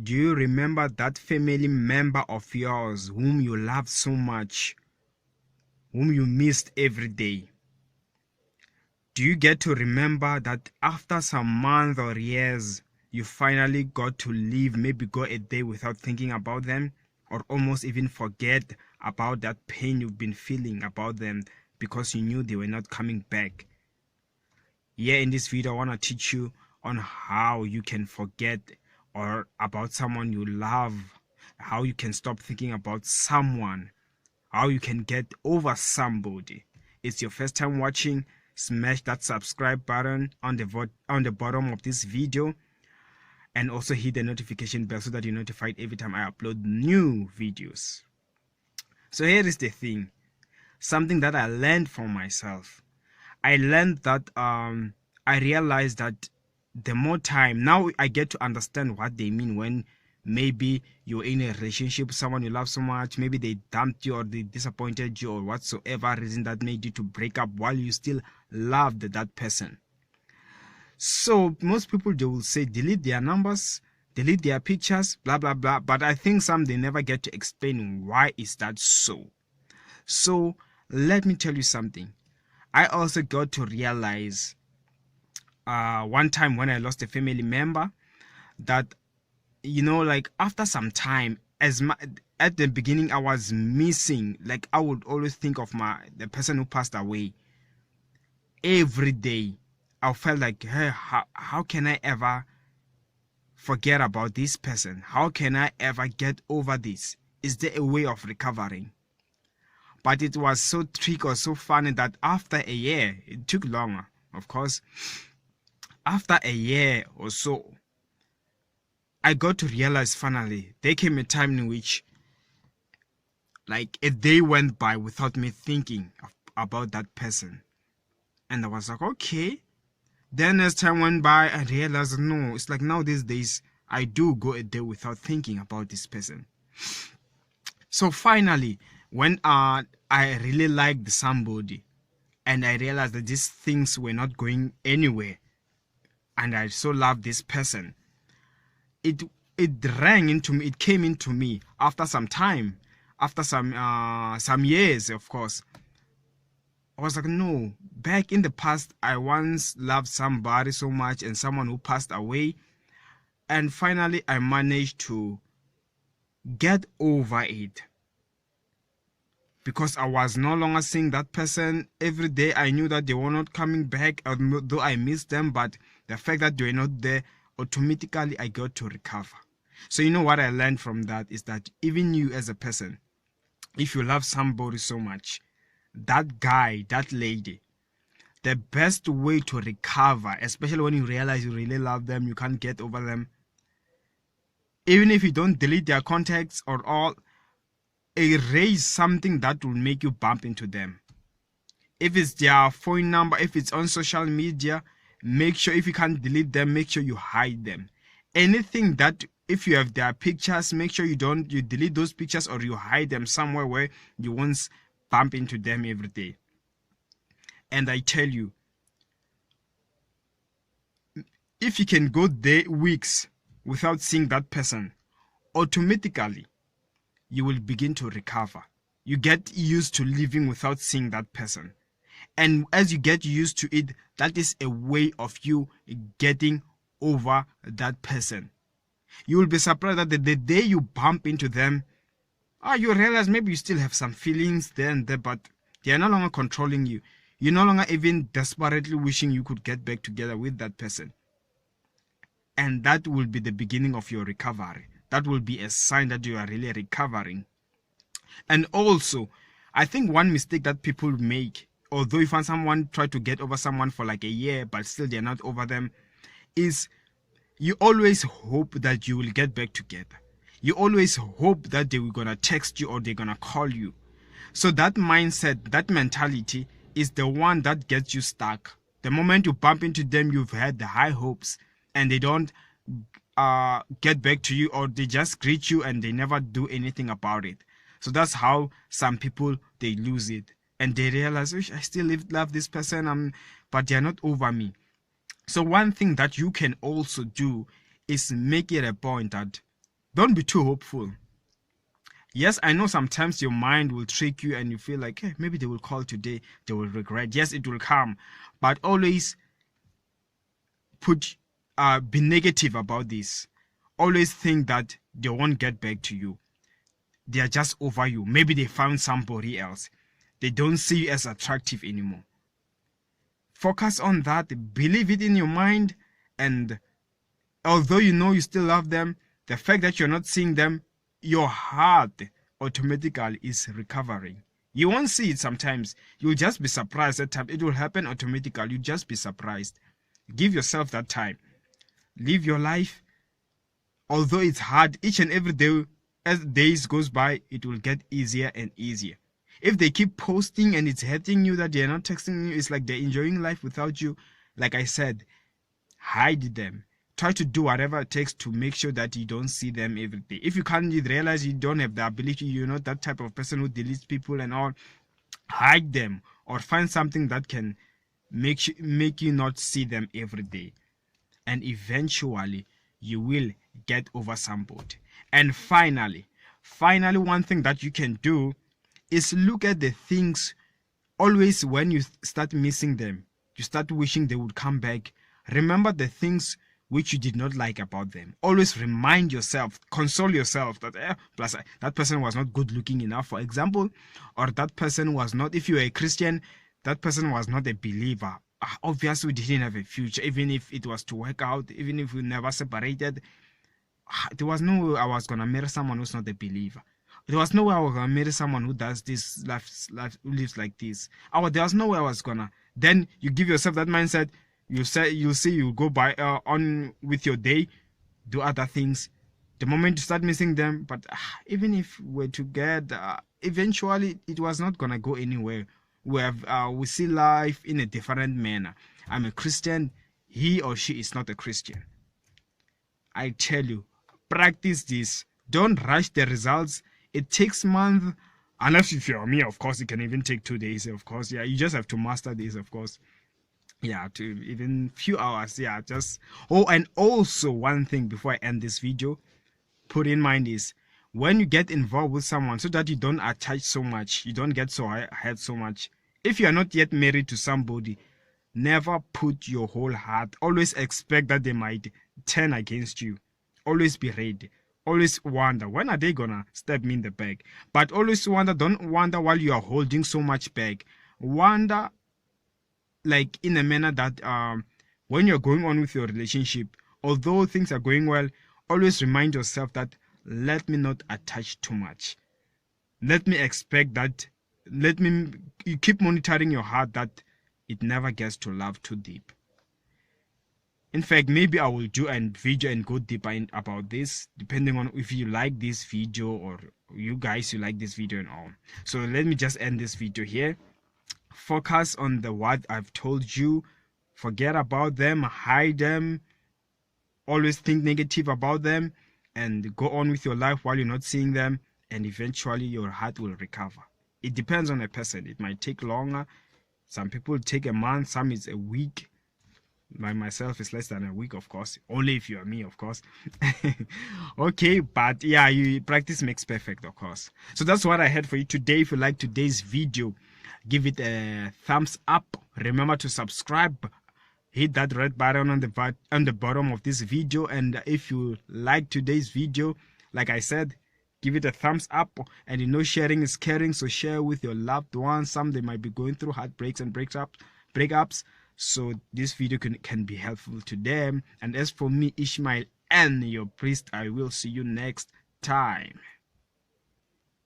Do you remember that family member of yours whom you loved so much, whom you missed every day? Do you get to remember that after some months or years, you finally got to leave, maybe go a day without thinking about them, or almost even forget about that pain you've been feeling about them because you knew they were not coming back? Here in this video, I want to teach you on how you can forget or about someone you love, how you can stop thinking about someone, how you can get over somebody. It's your first time watching, smash that subscribe button on the bottom of this video, and also hit the notification bell so that you're notified every time I upload new videos. So here is the thing, something that I learned from myself. I learned that I realized that the more time, now I get to understand what they mean when maybe you're in a relationship with someone you love so much, maybe they dumped you or they disappointed you or whatsoever reason that made you to break up while you still loved that person. So most people, they will say delete their numbers, delete their pictures, blah blah blah, but I think some they never get to explain why is that so. So let me tell you something. I also got to realize one time when I lost a family member that, you know, like after some time, at the beginning I was missing, like I would always think of the person who passed away every day. I felt like, hey, how can I ever forget about this person? How can I ever get over this? Is there a way of recovering? But it was so tricky or so funny that after a year, it took longer, of course. After a year or so, I got to realize finally, there came a time in which like a day went by without me thinking about that person. And I was like, okay. Then as time went by, I realized, no, it's like now these days, I do go a day without thinking about this person. So finally, when I really liked somebody and I realized that these things were not going anywhere and I so loved this person, it rang into me, it came into me after some time, after some years, of course. I was like, no, back in the past, I once loved somebody so much and someone who passed away. And finally, I managed to get over it. Because I was no longer seeing that person every day. I knew that they were not coming back, although I missed them. But the fact that they were not there, automatically I got to recover. So you know what I learned from that is that even you as a person, if you love somebody so much, that guy, that lady, the best way to recover, especially when you realize you really love them, you can't get over them, even if you don't delete their contacts or all, erase something that will make you bump into them. If it's their phone number, if it's on social media, make sure, if you can't delete them, make sure you hide them. Anything that, if you have their pictures, make sure you delete those pictures or you hide them somewhere where you won't bump into them every day. And I tell you, if you can go there weeks without seeing that person, automatically you will begin to recover. You get used to living without seeing that person. And as you get used to it, that is a way of you getting over that person. You will be surprised that the day you bump into them, you realize maybe you still have some feelings there and there, but they are no longer controlling you. You're no longer even desperately wishing you could get back together with that person. And that will be the beginning of your recovery. That will be a sign that you are really recovering. And also, I think one mistake that people make, although you find someone try to get over someone for like a year, but still they're not over them, is you always hope that you will get back together. You always hope that they were gonna text you or they're gonna call you. So that mindset, that mentality is the one that gets you stuck. The moment you bump into them, you've had the high hopes and they don't get back to you, or they just greet you and they never do anything about it. So that's how some people, they lose it and they realize, I still love this person, but they're not over me. So one thing that you can also do is make it a point that Don't be too hopeful. Yes, I know sometimes your mind will trick you and you feel like, hey, maybe they will call today, they will regret. Yes, it will come, but always be negative about this. Always think that they won't get back to you. They are just over you. Maybe they found somebody else. They don't see you as attractive anymore. Focus on that, believe it in your mind, and although you know you still love them, the fact that you're not seeing them, your heart automatically is recovering. You won't see it sometimes. You'll just be surprised at times. It will happen automatically. You'll just be surprised. Give yourself that time. Live your life. Although it's hard, each and every day, as days goes by, it will get easier and easier. If they keep posting and it's hurting you that they're not texting you, it's like they're enjoying life without you. Like I said, hide them. Try to do whatever it takes to make sure that you don't see them every day. If you can't realize you don't have the ability, you're not that type of person who deletes people and all, hide them or find something that can make you not see them every day. And eventually you will get over somebody. And finally, one thing that you can do is look at the things. Always when you start missing them, you start wishing they would come back, remember the things which you did not like about them. Always remind yourself, console yourself that plus that person was not good looking enough, for example, or that person was not, if you are a Christian, that person was not a believer. Obviously we didn't have a future, even if it was to work out, even if we never separated. There was no way I was gonna marry someone who's not a believer. There was no way I was gonna marry someone who does this life who lives like this. There was no way I was gonna. Then you give yourself that mindset. You go by on with your day, do other things. The moment you start missing them, but even if we're together, eventually it was not gonna go anywhere. We see life in a different manner. I'm a Christian. He or she is not a Christian. I tell you, practice this. Don't rush the results. It takes months. Unless if you're me, of course, it can even take 2 days, of course. Yeah, you just have to master this, of course. Yeah, to even few hours. Yeah, just. Oh, and also one thing before I end this video, put in mind is when you get involved with someone, so that you don't attach so much, you don't get so hurt so much. If you are not yet married to somebody, never put your whole heart. Always expect that they might turn against you. Always be ready. Always wonder, when are they gonna stab me in the back? But always wonder, don't wonder while you are holding so much back. Wonder like in a manner that when you're going on with your relationship, although things are going well, always remind yourself that let me not attach too much. Let me expect that, you keep monitoring your heart that it never gets to love too deep. In fact, maybe I will do a video and go deeper about this, depending on if you like this video or you like this video and all. So let me just end this video here. Focus on what I've told you. Forget about them, hide them, always think negative about them, and go on with your life while you're not seeing them, and eventually your heart will recover. It depends on a person. It might take longer. Some people take a month, some is a week. By myself is less than a week, of course, only if you are me, of course. Okay, but yeah, you practice makes perfect, of course. So that's what I had for you today. If you like today's video, give it a thumbs up. Remember to subscribe, hit that red button on the bottom of this video, and if you like today's video, like I said, give it a thumbs up. And you know sharing is caring, so share with your loved ones. Some they might be going through heartbreaks and breakups, so this video can be helpful to them. And as for me, Ishmael and your priest, I will see you next time.